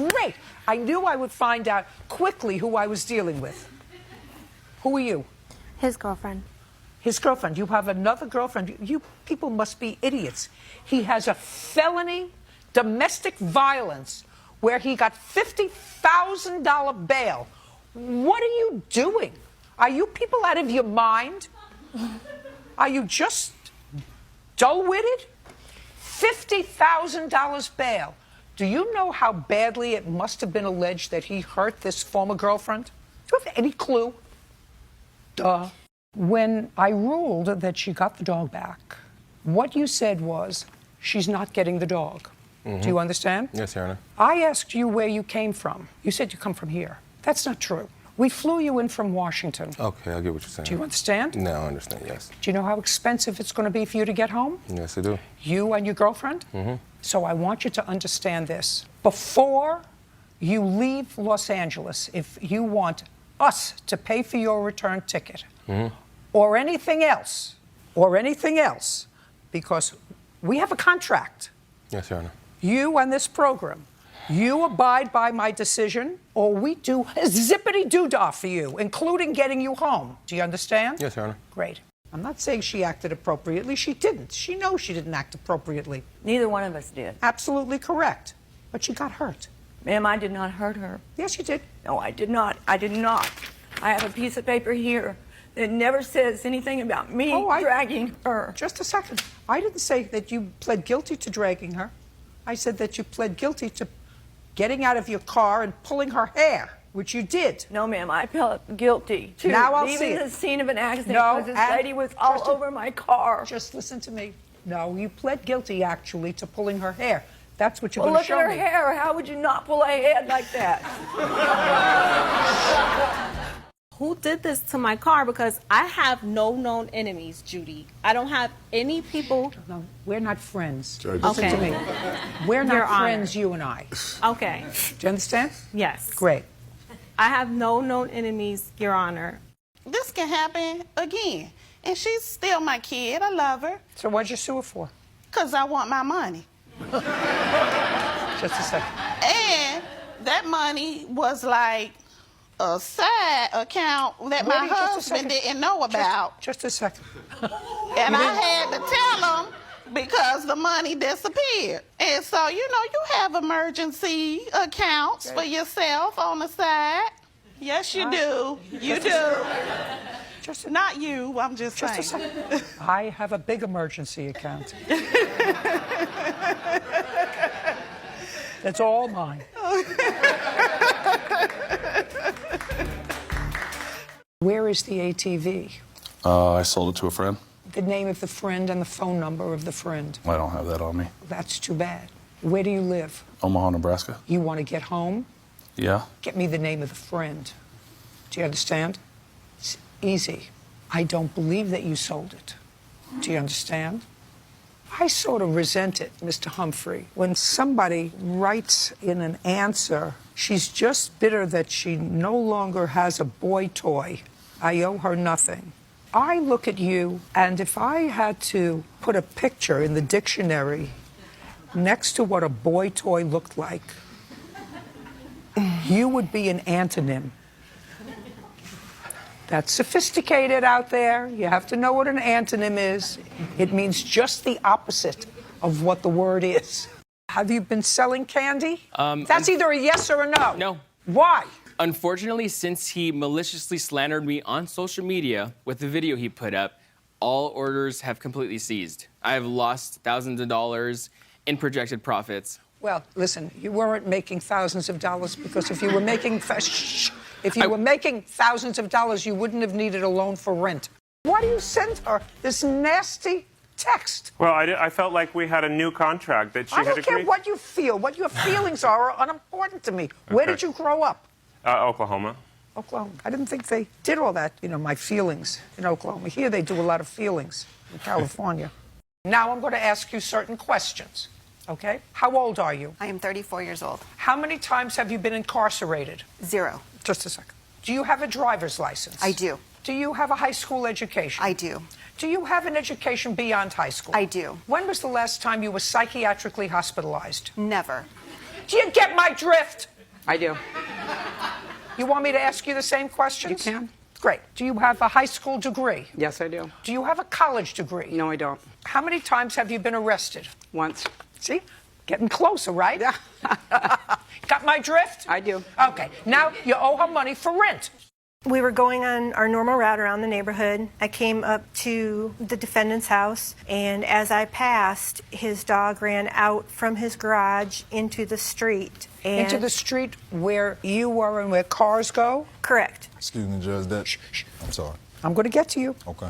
Great. I knew I would find out quickly who I was dealing with. Who are you? His girlfriend. His girlfriend. You have another girlfriend. You people must be idiots. He has a felony domestic violence where he got $50,000 bail. What are you doing? Are you people out of your mind? Are you just dull-witted? $50,000 bail. Do you know how badly it must have been alleged that he hurt this former girlfriend? Do you have any clue? Duh. When I ruled that she got the dog back, what you said was, she's not getting the dog. Do you understand? Yes, Your Honor. I asked you where you came from. You said you come from here. That's not true. We flew you in from Washington. Okay, I get what you're saying. Do you understand? No, I understand, yes. Do you know how expensive it's going to be for you to get home? Yes, I do. You and your girlfriend? So I want you to understand this. Before you leave Los Angeles, if you want us to pay for your return ticket, or anything else, because we have a contract. Yes, Your Honor. You and this program, you abide by my decision, or we do Zip-A-Dee-Doo-Dah for you, including getting you home. Do you understand? Yes, Your Honor. Great. I'm not saying she acted appropriately. She didn't. She knows she didn't act appropriately. Neither one of us did. Absolutely correct. But she got hurt. Ma'am, I did not hurt her. Yes, you did. No, I did not. I did not. I have a piece of paper here that never says anything about me dragging her. Just a second. I didn't say that you pled guilty to dragging her. I said that you pled guilty to getting out of your car and pulling her hair, which you did. No, ma'am, I felt guilty to Now I'll leaving see the it. scene of an accident No, because this lady was all over my car. Just listen to me. No, you pled guilty, actually, to pulling her hair. That's what you're Well, going to look show at her me. hair. How would you not pull a head like that? Who did this to my car? Because I have no known enemies, Judy. I don't have any people. No, we're not friends. Okay. Listen to me. We're not Your Honor. friends, you and I. Okay. Do you understand? Yes. Great. I have no known enemies, Your Honor. This can happen again. And she's still my kid. I love her. So what'd you sue her for? Because I want my money. Just a second. And that money was like a side account that my husband didn't know about. Just a second. And I had to tell him because the money disappeared. And so, you know, you have emergency accounts for yourself on the side. Yes, you do. You do. Not you, I'm just saying. Just a second. I have a big emergency account. That's all mine. Where is the ATV? I sold it to a friend. The name of the friend and the phone number of the friend. I don't have that on me. That's too bad. Where do you live? Omaha, Nebraska. You want to get home? Yeah. Get me the name of the friend. Do you understand? It's easy. I don't believe that you sold it. Do you understand? I sort of resent it, Mr. Humphrey, when somebody writes in an answer, she's just bitter that she no longer has a boy toy. I owe her nothing. I look at you, and if I had to put a picture in the dictionary next to what a boy toy looked like, you would be an antonym. That's sophisticated out there. You have to know what an antonym is. It means just the opposite of what the word is. Have you been selling candy? That's either a yes or a no. No. Why? Unfortunately, since he maliciously slandered me on social media with the video he put up, all orders have completely ceased. I have lost thousands of dollars in projected profits. Well, listen, you weren't making thousands of dollars because if you were making were making thousands of dollars, you wouldn't have needed a loan for rent. Why do you send her this nasty text? Well, I felt like we had a new contract that she had agreed. I don't care what you feel. What your feelings are unimportant to me. Where did you grow up? Oklahoma. Oklahoma. I didn't think they did all that, you know, my feelings in Oklahoma. Here they do a lot of feelings in California. Now I'm going to ask you certain questions, okay? How old are you? I am 34 years old. How many times have you been incarcerated? 0. Just a second. Do you have a driver's license? I do. Do you have a high school education? I do. Do you have an education beyond high school? I do. When was the last time you were psychiatrically hospitalized? Never. Do you get my drift? I do. You want me to ask you the same questions? You can. Great. Do you have a high school degree? Yes, I do. Do you have a college degree? No, I don't. How many times have you been arrested? Once. See? Getting closer, right? Yeah. Got my drift? I do. Okay. Now you owe her money for rent. We were going on our normal route around the neighborhood. I came up to the defendant's house, and as I passed, his dog ran out from his garage into the street. And Into the street where you were and where cars go? Correct. Excuse me, Judge. I'm sorry. I'm going to get to you. Okay.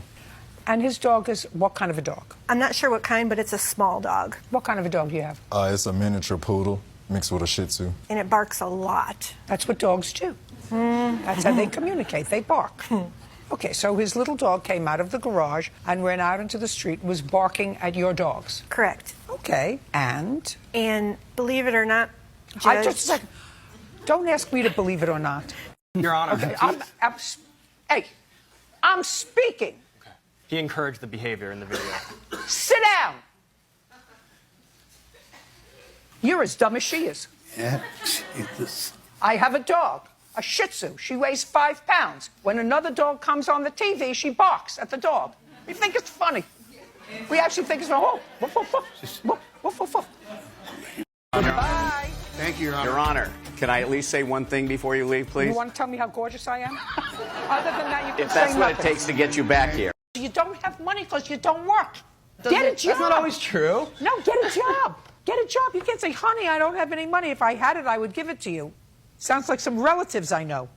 And his dog is what kind of a dog? I'm not sure what kind, but it's a small dog. What kind of a dog do you have? It's a miniature poodle mixed with a Shih Tzu. And it barks a lot. That's what dogs do. That's how they communicate. They bark. Okay, so his little dog came out of the garage and ran out into the street, was barking at your dogs. Correct. Okay, and? And believe it or not, Judge, Just a second. Don't ask me to believe it or not. Your Honor. Okay, hey, I'm speaking. He encouraged the behavior in the video. Sit down. You're as dumb as she is. Yeah, Jesus. I have a dog, a Shih Tzu. She weighs 5 pounds. When another dog comes on the TV, she barks at the dog. We think it's funny. We actually think it's oh, woof, woof, woof, woof, woof, woof, woof. Goodbye. Thank you, Your Honor. Your Honor, can I at least say one thing before you leave, please? You want to tell me how gorgeous I am? Other than that, you can If that's say what nothing. it takes to get you back here. You don't have money because you don't work. Get a job. That's not always true. No, get a job. Get a job. You can't say, honey, I don't have any money. If I had it, I would give it to you. Sounds like some relatives I know.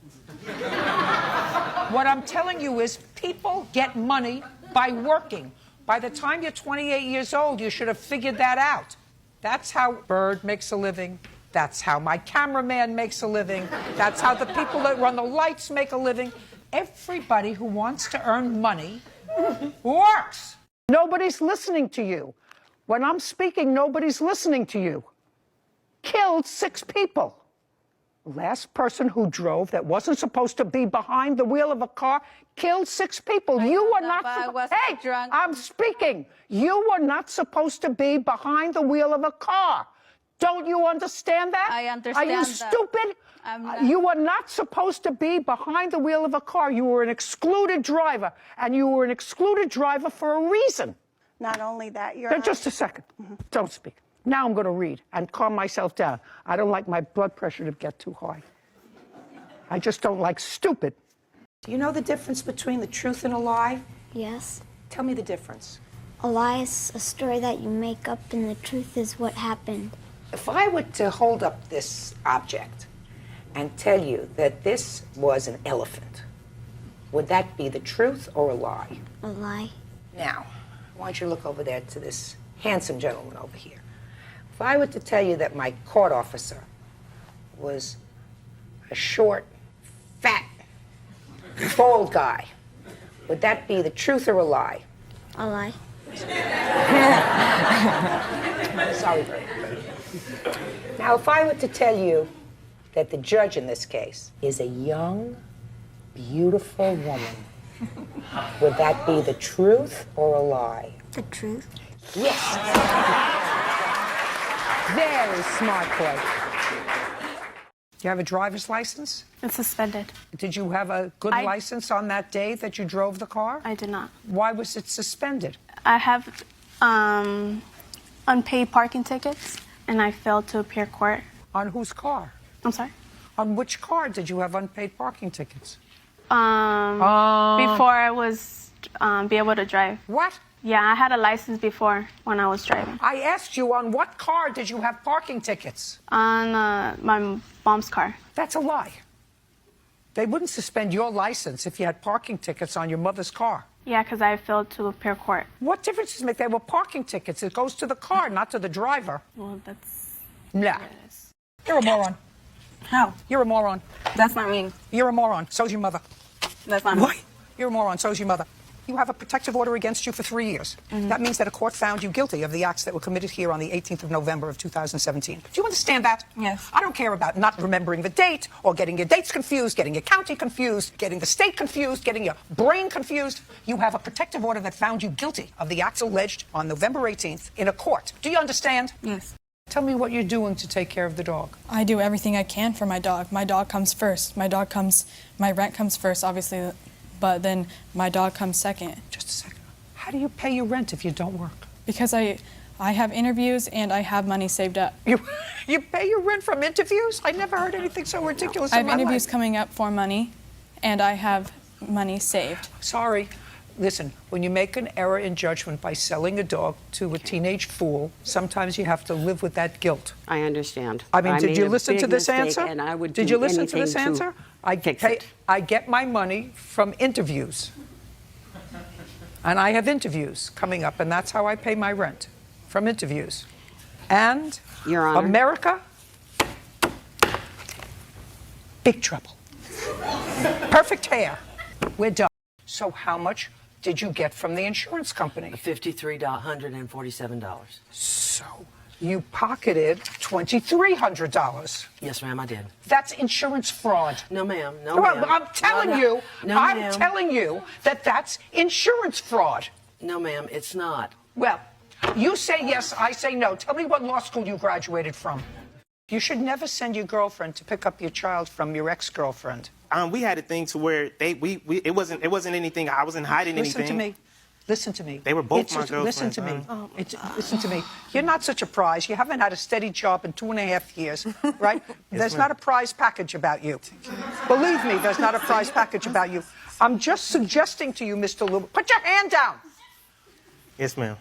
What I'm telling you is people get money by working. By the time you're 28 years old, you should have figured that out. That's how Bird makes a living. That's how my cameraman makes a living. That's how the people that run the lights make a living. Everybody who wants to earn money works. Nobody's listening to you. When I'm speaking, nobody's listening to you. Killed 6 people. Last person who drove that wasn't supposed to be behind the wheel of a car killed 6 people. You were not. Hey, drunk. I'm speaking. You were not supposed to be behind the wheel of a car. Don't you understand that? I understand that. Are you stupid? You were not supposed to be behind the wheel of a car. You were an excluded driver, and you were an excluded driver for a reason. not only that, Your Honor. Just a second. Don't speak. Now I'm going to read and calm myself down. I don't like my blood pressure to get too high. I just don't like stupid. Do you know the difference between the truth and a lie? Yes. Tell me the difference. A lie is a story that you make up, and the truth is what happened. If I were to hold up this object and tell you that this was an elephant, would that be the truth or a lie? A lie. Now, I want you to look over there to this handsome gentleman over here. If I were to tell you that my court officer was a short, fat, bald guy, would that be the truth or a lie? A lie. Sorry, Bertie. Now, if I were to tell you that the judge in this case is a young, beautiful woman, would that be the truth or a lie? The truth. Yes. Very smart boy. Do you have a driver's license? It's suspended. Did you have a good license on that day that you drove the car? I did not. Why was it suspended? I have unpaid parking tickets, and I failed to appear court. On whose car? I'm sorry? On which car did you have unpaid parking tickets? Before I was be able to drive. What? Yeah, I had a license before when I was driving. I asked you, on what car did you have parking tickets? On my mom's car. That's a lie. They wouldn't suspend your license if you had parking tickets on your mother's car. Yeah, because I failed to appear court. What difference does it make? They were parking tickets. It goes to the car, not to the driver. Well, that's... Nah. You're a moron. How? You're a moron. That's not me. You're a moron. So's your mother. That's not me. You're a moron. So's your mother. You have a protective order against you for 3 years. That means that a court found you guilty of the acts that were committed here on the 18th of November of 2017. Do you understand that? Yes. I don't care about not remembering the date or getting your dates confused, getting your county confused, getting the state confused, getting your brain confused. You have a protective order that found you guilty of the acts alleged on November 18th in a court. Do you understand? Yes. Tell me what you're doing to take care of the dog. I do everything I can for my dog. My dog comes first. My rent comes first, obviously, but then my dog comes second. Just a second. How do you pay your rent if you don't work? Because I have interviews and I have money saved up. You pay your rent from interviews? I never heard anything so ridiculous I in have my interviews life. coming up for money, and I have money saved. Sorry. Listen, when you make an error in judgment by selling a dog to a teenage fool, sometimes you have to live with that guilt. I understand. I mean, did made you a listen to big this mistake, answer? And I would Did do you listen to this anything answer? to I get my money from interviews. And I have interviews coming up, and that's how I pay my rent, from interviews. And Your Honor. America, big trouble. Perfect hair. We're done. So how much did you get from the insurance company? $5,347. So you pocketed $2,300. Yes, ma'am, I did. That's insurance fraud. No, ma'am. No, Well, ma'am. I'm telling you, No, I'm ma'am. telling you that that's insurance fraud. No, ma'am, it's not. Well, you say yes, I say no. Tell me what law school you graduated from. You should never send your girlfriend to pick up your child from your ex-girlfriend. We had a thing to where it wasn't anything. I wasn't hiding Listen anything. to me. Listen to me. They were both my Listen girlfriends. to me. Listen to me. You're not such a prize. You haven't had a steady job in 2.5 years, right? There's ma'am. not a prize package about you. Believe me, there's not a prize package about you. I'm just suggesting to you, Mr. Lewis, put your hand down. Yes, ma'am.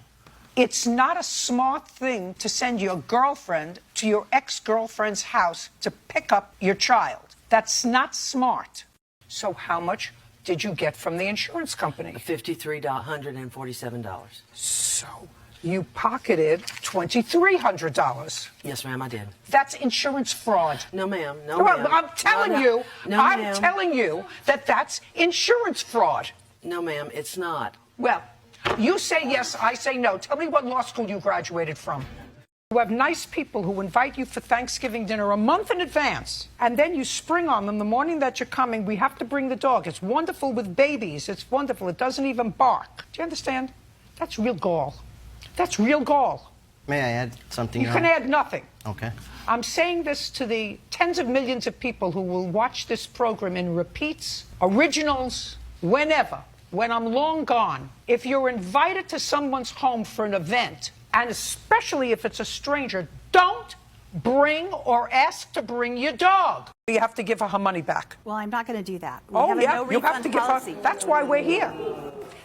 It's not a smart thing to send your girlfriend to your ex-girlfriend's house to pick up your child. That's not smart. So how much did you get from the insurance company? $5,347. So you pocketed $2,300. Yes, ma'am, I did. That's insurance fraud. No, ma'am. No, Well, ma'am. I'm telling you, No, I'm ma'am. telling you that that's insurance fraud. No, ma'am, it's not. Well, you say yes, I say no. Tell me what law school you graduated from. You have nice people who invite you for Thanksgiving dinner a month in advance, and then you spring on them the morning that you're coming. We have to bring the dog. It's wonderful with babies. It's wonderful. It doesn't even bark. Do you understand? That's real gall. That's real gall. May I add something? You can add nothing. Okay. I'm saying this to the tens of millions of people who will watch this program in repeats, originals, whenever, when I'm long gone. If you're invited to someone's home for an event, and especially if it's a stranger, don't bring or ask to bring your dog. You have to give her money back. Well, I'm not going to do that. We Oh, have a yeah, no you have refund to give policy. her. That's why we're here.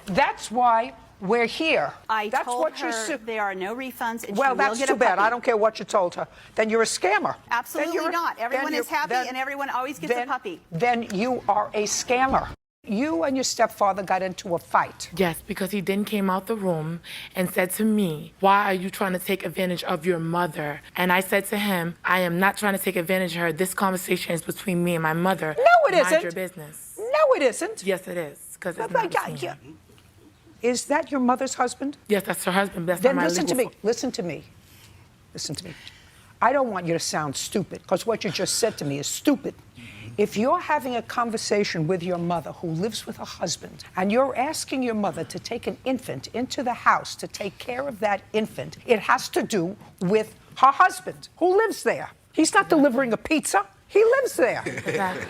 That's why we're here. That's told what her you there are no refunds, and Well, she will that's get too a bad. puppy. I don't care what you told her. Then you're a scammer. Absolutely not. Everyone is happy, and everyone always gets a puppy. Then you are a scammer. You and your stepfather got into a fight. Yes, because he then came out the room and said to me, "Why are you trying to take advantage of your mother?" And I said to him, "I am not trying to take advantage of her. This conversation is between me and my mother. No, it Mind isn't. your business." No, it isn't. Yes, it is. Because it's But, not yeah, between yeah. Is that your mother's husband? Yes, that's her husband. But that's Then not my listen to legal me. Listen to me. Listen to me. I don't want you to sound stupid, because what you just said to me is stupid. If you're having a conversation with your mother who lives with her husband, and you're asking your mother to take an infant into the house to take care of that infant, it has to do with her husband who lives there. He's not delivering a pizza. He lives there. Exactly.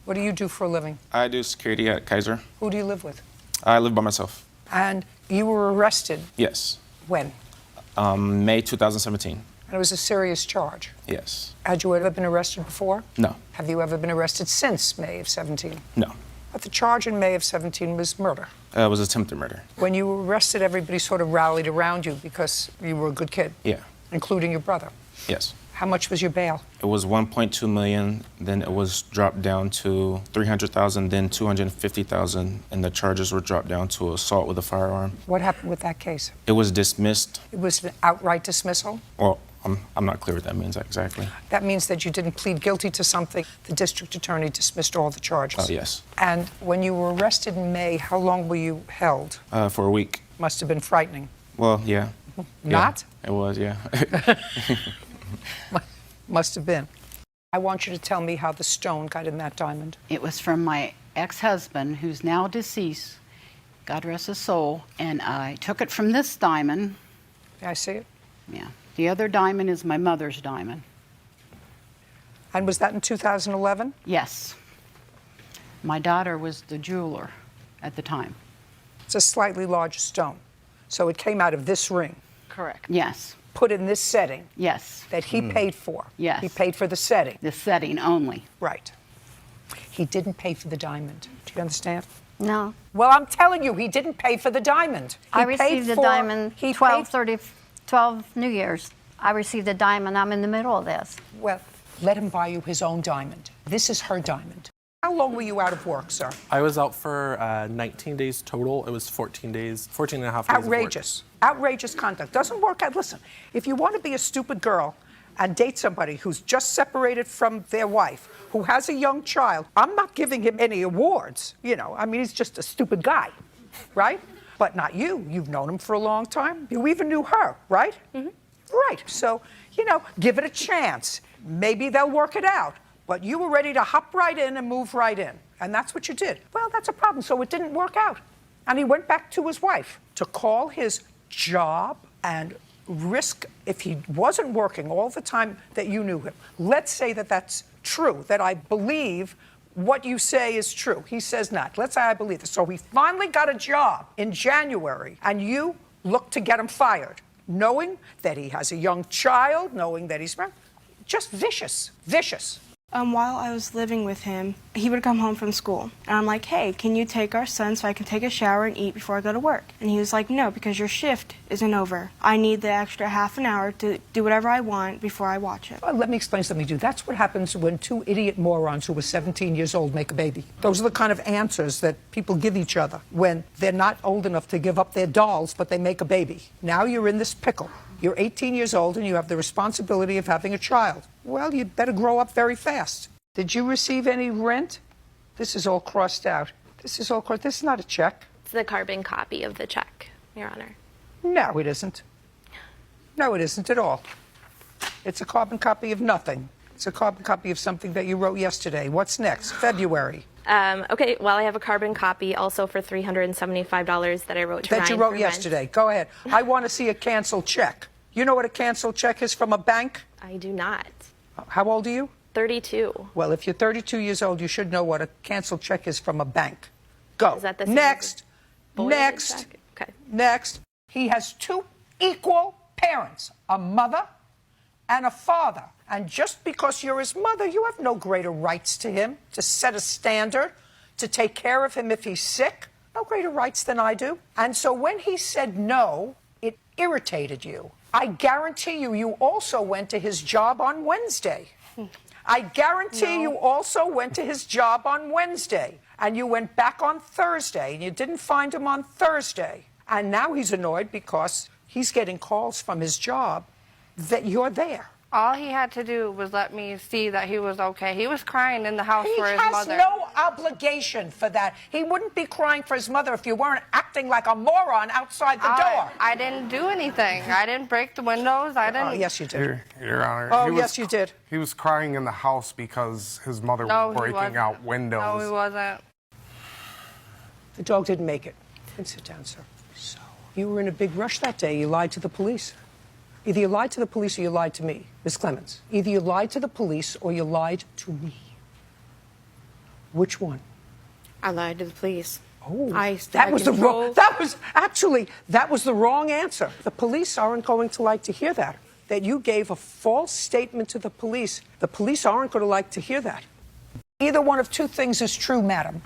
What do you do for a living? I do security at Kaiser. Who do you live with? I live by myself. And you were arrested Yes. when? May 2017. And it was a serious charge. Yes. Had you ever been arrested before? No. Have you ever been arrested since May of 17? No. But the charge in May of 17 was murder. It was attempted murder. When you were arrested, everybody sort of rallied around you because you were a good kid, Yeah. including your brother. Yes. How much was your bail? It was 1.2 million. Then it was dropped down to 300,000. Then 250,000, and the charges were dropped down to assault with a firearm. What happened with that case? It was dismissed. It was an outright dismissal? Well, I'm not clear what that means exactly. That means that you didn't plead guilty to something. The district attorney dismissed all the charges. Oh, yes. And when you were arrested in May, how long were you held? For a week. Must have been frightening. Well, yeah. Not? Yeah, it was, yeah. Must have been. I want you to tell me how the stone got in that diamond. It was from my ex-husband, who's now deceased, God rest his soul, and I took it from this diamond. May I see it? Yeah. The other diamond is my mother's diamond. And was that in 2011? Yes. My daughter was the jeweler at the time. It's a slightly larger stone. So it came out of this ring. Correct. Yes. Put in this setting. Yes. That he paid for. Yes. He paid for the setting. The setting only. Right. He didn't pay for the diamond. Do you understand? No. Well, I'm telling you, he didn't pay for the diamond. I received the diamond 12 New Year's. I received a diamond. I'm in the middle of this. Well, let him buy you his own diamond. This is her diamond. How long were you out of work, sir? I was out for 19 days total. It was 14 days, 14 and a half days. Outrageous. Outrageous conduct. Doesn't work out. Listen, if you want to be a stupid girl and date somebody who's just separated from their wife, who has a young child, I'm not giving him any awards. You know, I mean, he's just a stupid guy, right? But not you. You've known him for a long time. You even knew her, right? Mm-hmm. Right. So, you know, give it a chance. Maybe they'll work it out. But you were ready to hop right in and move right in. And that's what you did. Well, that's a problem. So it didn't work out. And he went back to his wife to call his job and risk, if he wasn't working all the time that you knew him. Let's say that that's true, that I believe what you say is true. He says not. Let's say I believe this. So he finally got a job in January, and you look to get him fired, knowing that he has a young child, knowing that he's just vicious, vicious. While I was living with him, he would come home from school. And I'm like, hey, can you take our son so I can take a shower and eat before I go to work? And he was like, no, because your shift isn't over. I need the extra half an hour to do whatever I want before I watch it. Well, let me explain something to you. That's what happens when two idiot morons who were 17 years old make a baby. Those are the kind of answers that people give each other when they're not old enough to give up their dolls, but they make a baby. Now you're in this pickle. You're 18 years old and you have the responsibility of having a child. Well, you'd better grow up very fast. Did you receive any rent? This is all crossed out. This is all crossed. This is not a check. It's the carbon copy of the check, Your Honor. No, it isn't. No, it isn't at all. It's a carbon copy of nothing. It's a carbon copy of something that you wrote yesterday. What's next? February. Okay, well, I have a carbon copy also for $375 that I wrote to Ryan. That you wrote yesterday. Go ahead. I want to see a canceled check. You know what a canceled check is from a bank? I do not. How old are you? 32. Well, if you're 32 years old, you should know what a canceled check is from a bank. Go. Is that the same Next. Next. Next. Okay. Next. He has two equal parents, a mother and a father. And just because you're his mother, you have no greater rights to him, to set a standard, to take care of him if he's sick. No greater rights than I do. And so when he said no, it irritated you. I guarantee you, you also went to his job on Wednesday. I guarantee you also went to his job on Wednesday. And you went back on Thursday, and you didn't find him on Thursday. And now he's annoyed because he's getting calls from his job that you're there. All he had to do was let me see that he was okay. He was crying in the house for his mother. He has no obligation for that. He wouldn't be crying for his mother if you weren't acting like a moron outside the door. I didn't do anything. I didn't break the windows. I didn't. Oh, yes, you did. Your Honor. Oh, yes, you did. He was crying in the house because his mother was breaking out windows. No, he wasn't. The dog didn't make it. Sit down, sir. So, you were in a big rush that day. You lied to the police. Either you lied to the police or you lied to me, Ms. Clemens. Either you lied to the police or you lied to me. Which one? I lied to the police. Oh, that was the wrong. That was the wrong answer. The police aren't going to like to hear that. That you gave a false statement to the police. The police aren't going to like to hear that. Either one of two things is true, madam.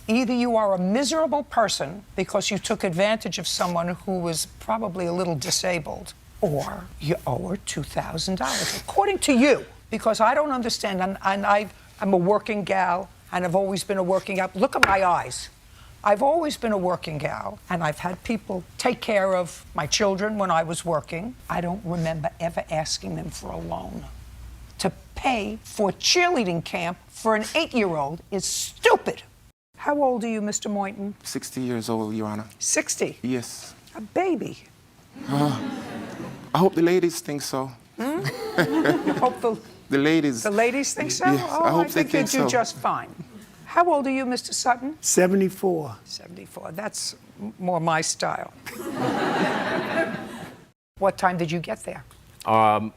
Either you are a miserable person because you took advantage of someone who was probably a little disabled, or you owe her $2,000, according to you, because I don't understand, and I'm a working gal, and I've always been a working gal. Look at my eyes. I've always been a working gal, and I've had people take care of my children when I was working. I don't remember ever asking them for a loan. To pay for cheerleading camp for an 8-year-old is stupid. How old are you, Mr. Moynton? 60 years old, Your Honor. 60? Yes. A baby. I hope the ladies think so. You hope the ladies. The ladies think so? Yes, oh, I hope I think they you think do so. just fine. How old are you, Mr. Sutton? 74. 74. That's more my style. What time did you get there? I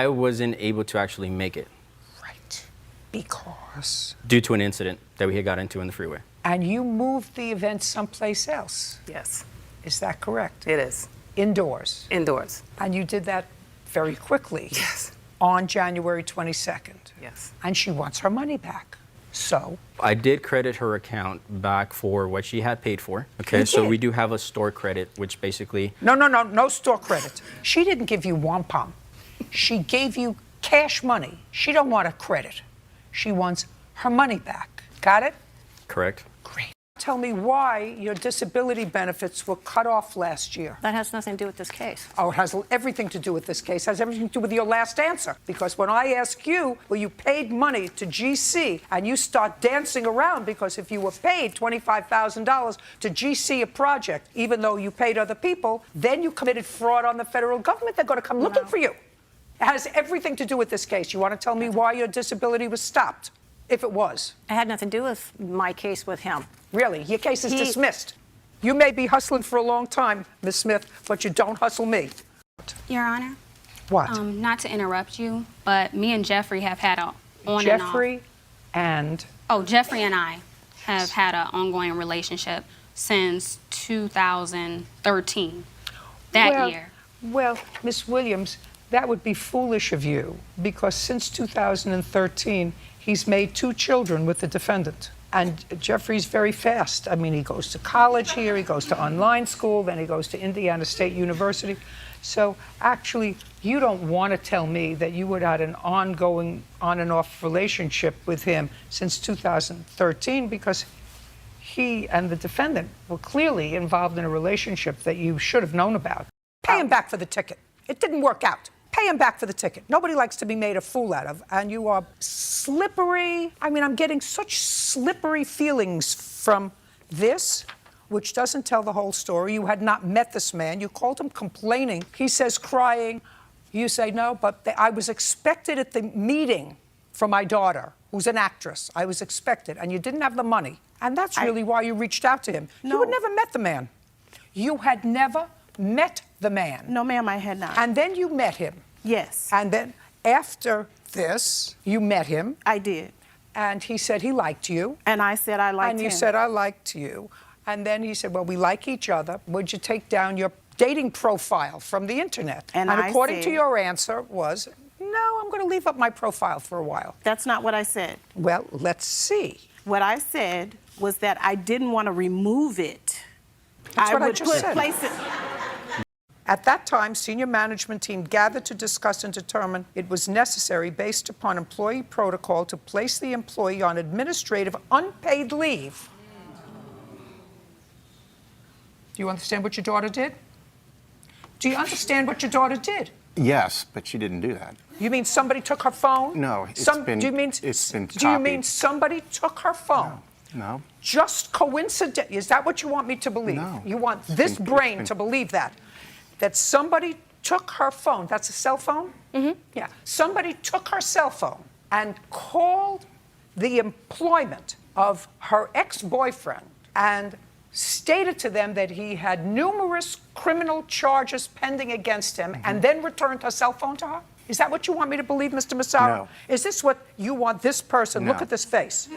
wasn't able to actually make it. Right. Because? Due to an incident that we had got into in the freeway. And you moved the event someplace else. Yes. Is that correct? It is. Indoors. Indoors. And you did that very quickly. Yes. On January 22nd. Yes. And she wants her money back. So? I did credit her account back for what she had paid for. Okay, You so did? we do have a store credit, which basically... No store credit. She didn't give you wampum. She gave you cash money. She don't want a credit. She wants her money back. Got it? Correct. Great. Tell me why your disability benefits were cut off last year. That has nothing to do with this case. Oh, it has everything to do with this case. It has everything to do with your last answer. Because when I ask you, well, you paid money to GC, and you start dancing around because if you were paid $25,000 to GC a project, even though you paid other people, then you committed fraud on the federal government. They're going to come looking for you. It has everything to do with this case. You want to tell me why your disability was stopped, if it was? It had nothing to do with my case with him. Really? Your case is dismissed. You may be hustling for a long time, Ms. Smith, but you don't hustle me. Your Honor? What? Not to interrupt you, but me and Jeffrey have had a on Jeffrey and... Oh, Jeffrey and I have had an ongoing relationship since 2013, that year. Well, Miss Williams, that would be foolish of you, because since 2013, he's made 2 children with the defendant. And Jeffrey's very fast. I mean, he goes to college here, he goes to online school, then he goes to Indiana State University. So actually, you don't want to tell me that you had had an ongoing on and off relationship with him since 2013, because he and the defendant were clearly involved in a relationship that you should have known about. Pay him back for the ticket. It didn't work out. Pay him back for the ticket. Nobody likes to be made a fool out of, and you are slippery. I mean, I'm getting such slippery feelings from this, which doesn't tell the whole story. You had not met this man. You called him complaining. He says crying. You say no, but I was expected at the meeting for my daughter, who's an actress. I was expected, and you didn't have the money. And that's really why you reached out to him. No. You had never met the man. You had never met the man. No, ma'am, I had not. And then you met him. Yes. And then after this, you met him. I did. And he said he liked you. And I said I liked him. And you said, I liked you. And then he said, well, we like each other. Would you take down your dating profile from the internet? And according to said, your answer was, no, I'm going to leave up my profile for a while. That's not what I said. Well, let's see. What I said was that I didn't want to remove it. That's what I would just said. place it. At that time, senior management team gathered to discuss and determine it was necessary, based upon employee protocol, to place the employee on administrative unpaid leave. Do you understand what your daughter did? Do you understand what your daughter did? Yes, but she didn't do that. You mean somebody took her phone? No, it's been Do you mean somebody took her phone? No. Just coincident? Is that what you want me to believe? No. You want this brain to believe that? That somebody took her phone. That's a cell phone? Mm-hmm. Yeah. Somebody took her cell phone and called the employment of her ex-boyfriend and stated to them that he had numerous criminal charges pending against him, and then returned her cell phone to her? Is that what you want me to believe, Mr. Massaro? No. Is this what you want this person? No. Look at this face.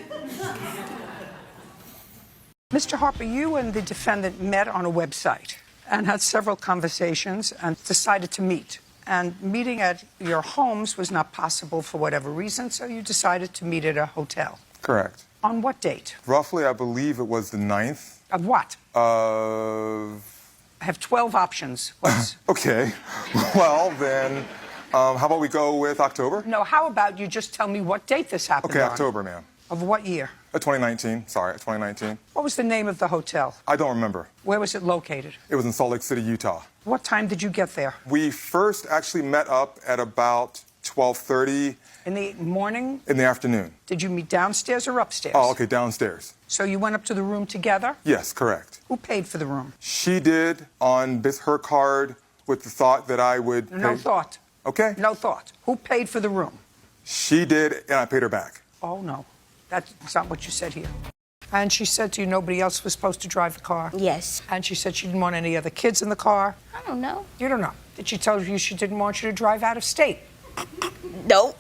Mr. Harper, you and the defendant met on a website and had several conversations and decided to meet. And meeting at your homes was not possible for whatever reason, so you decided to meet at a hotel. Correct. On what date? Roughly, I believe it was the 9th. Of what? Of... I have 12 options. What's... Okay. Well, then, how about we go with October? No, how about you just tell me what date this happened Okay, on? October, ma'am. Of what year? 2019. Sorry, 2019. What was the name of the hotel? I don't remember. Where was it located? It was in Salt Lake City, Utah. What time did you get there? We first actually met up at about 12:30. In the morning? In the afternoon. Did you meet downstairs or upstairs? Oh, okay, downstairs. So you went up to the room together? Yes, correct. Who paid for the room? She did on her card with the thought that I would No pay. thought. Okay. No thought. Who paid for the room? She did, and I paid her back. Oh, no. That's not what you said here. And she said to you nobody else was supposed to drive the car? Yes. And she said she didn't want any other kids in the car? I don't know. You don't know. Did she tell you she didn't want you to drive out of state? No.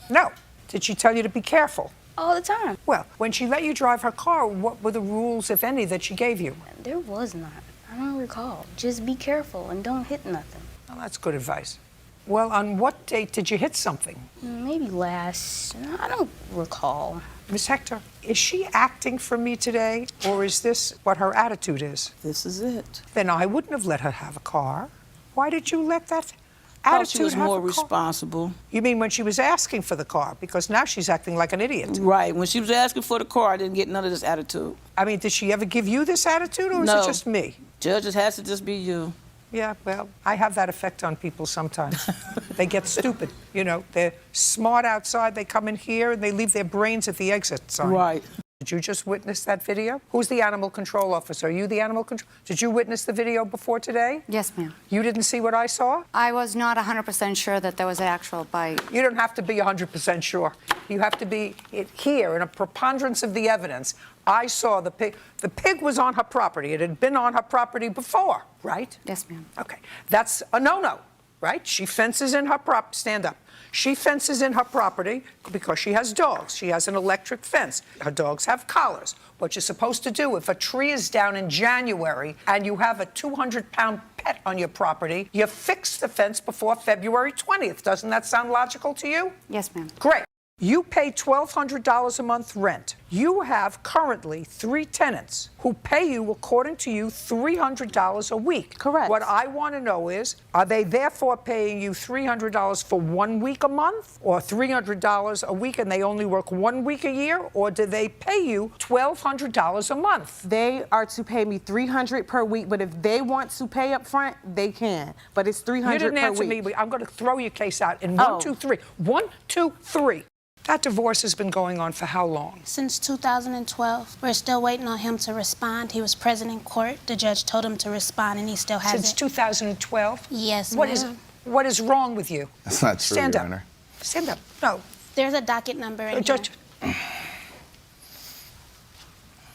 No. Did she tell you to be careful? All the time. Well, when she let you drive her car, what were the rules, if any, that she gave you? There was not. I don't recall. Just be careful and don't hit nothing. Well, that's good advice. Well, on what date did you hit something? Maybe last. I don't recall. Miss Hector, is she acting for me today, or is this what her attitude is? This is it. Then I wouldn't have let her have a car. Why did you let that Thought attitude she was have more a car? responsible. You mean when she was asking for the car? Because now she's acting like an idiot. Right. When she was asking for the car, I didn't get none of this attitude. I mean, did she ever give you this attitude, or is No. it just me? Judge, it has to just be you. Yeah, well, I have that effect on people sometimes. They get stupid. You know, they're smart outside, they come in here, and they leave their brains at the exit sign. Right. Did you just witness that video? Who's the animal control officer? Are you the animal control? Did you witness the video before today? Yes, ma'am. You didn't see what I saw? I was not 100% sure that there was an actual bite. You don't have to be 100% sure. You have to be here in a preponderance of the evidence. I saw the pig. The pig was on her property. It had been on her property before, right? Yes, ma'am. Okay. That's a no-no, right? She fences in her stand up. She fences in her property because she has dogs. She has an electric fence. Her dogs have collars. What you're supposed to do, if a tree is down in January and you have a 200-pound pet on your property, you fix the fence before February 20th. Doesn't that sound logical to you? Yes, ma'am. Great. You pay $1,200 a month rent. You have currently 3 tenants who pay you, according to you, $300 a week. Correct. What I want to know is, are they therefore paying you $300 for 1 week a month, or $300 a week and they only work 1 week a year, or do they pay you $1,200 a month? They are to pay me $300 per week, but if they want to pay up front, they can. But it's $300 per week. You didn't answer me. I'm going to throw your case out in 1, 2, 3. 1, 2, 3. That divorce has been going on for how long? Since 2012. We're still waiting on him to respond. He was present in court. The judge told him to respond, and he still hasn't. Since 2012? Yes, What ma'am. What is wrong with you? That's not true, Stand Your up. Honor. Stand up. No. There's a docket number in Judge, here.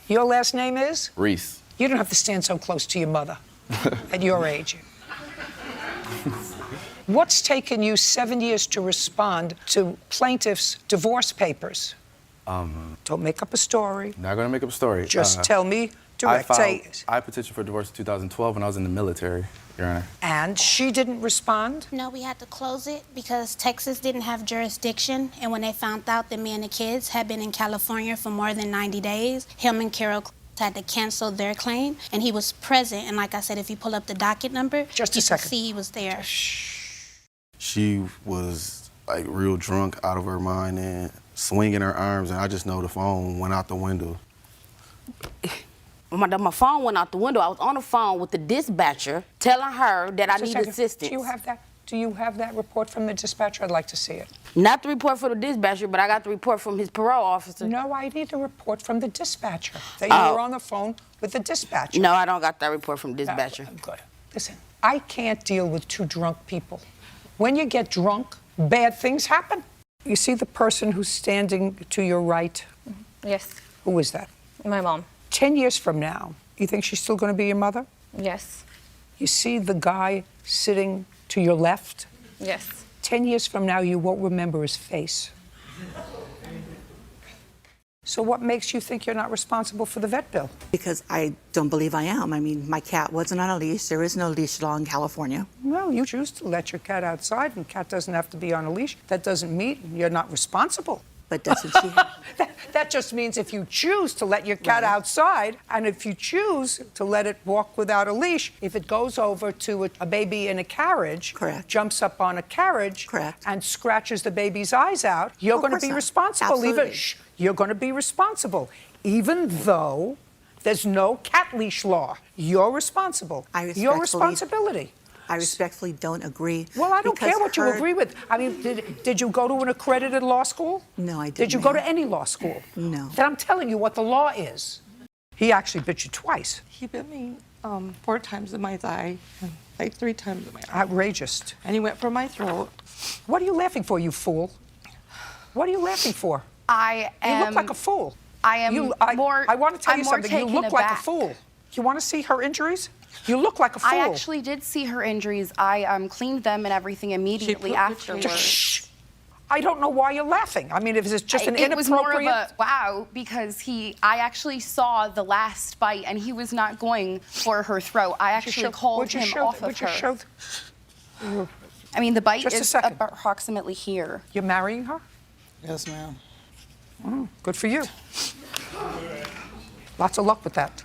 your last name is? Reese. You don't have to stand so close to your mother at your age. What's taken you 7 years to respond to plaintiff's divorce papers? Don't make up a story. Not gonna make up a story. Just tell me direct. I petitioned for divorce in 2012 when I was in the military, Your Honor. And she didn't respond? No, we had to close it because Texas didn't have jurisdiction, and when they found out that me and the kids had been in California for more than 90 days, him and Carol had to cancel their claim, and he was present. And like I said, if you pull up the docket number, just you a second. can see he was there. She was like real drunk, out of her mind, and swinging her arms, and I just know the phone went out the window. My phone went out the window. I was on the phone with the dispatcher telling her that I need assistance. Do you have that? Do you have that report from the dispatcher? I'd like to see it. Not the report from the dispatcher, but I got the report from his parole officer. No, I need a report from the dispatcher. That you were on the phone with the dispatcher. No, I don't got that report from the dispatcher. Good. Listen, I can't deal with 2 drunk people. When you get drunk, bad things happen. You see the person who's standing to your right? Yes. Who is that? My mom. 10 years from now, you think she's still going to be your mother? Yes. You see the guy sitting to your left? Yes. 10 years from now, you won't remember his face. So what makes you think you're not responsible for the vet bill? Because I don't believe I am. I mean, my cat wasn't on a leash. There is no leash law in California. Well, you choose to let your cat outside, and cat doesn't have to be on a leash. That doesn't mean you're not responsible. But doesn't she have... that just means if you choose to let your cat outside, and if you choose to let it walk without a leash, if it goes over to a baby in a carriage, correct, jumps up on a carriage, correct, and scratches the baby's eyes out, you're going to be responsible. You're going to be responsible, even though there's no cat leash law. You're responsible. Your responsibility. I respectfully don't agree. Well, I don't care what you agree with. I mean, did you go to an accredited law school? No, I didn't. Did you go to any law school? No. Then I'm telling you what the law is. He actually bit you twice. He bit me 4 times in my thigh, and like 3 times in my arm. Outrageous. And he went for my throat. What are you laughing for, you fool? What are you laughing for? I am... You look like a fool. I am I want to tell you something. You look like a fool. You want to see her injuries? You look like a fool. I actually did see her injuries. I cleaned them and everything immediately afterwards. Shh. I don't know why you're laughing. I mean, if it's just an It was more of inappropriate... a wow, because I actually saw the last bite and he was not going for her throat. I actually called him off of her. I mean, the bite Just a is second. approximately here. You're marrying her? Yes, ma'am. Good for you. Lots of luck with that.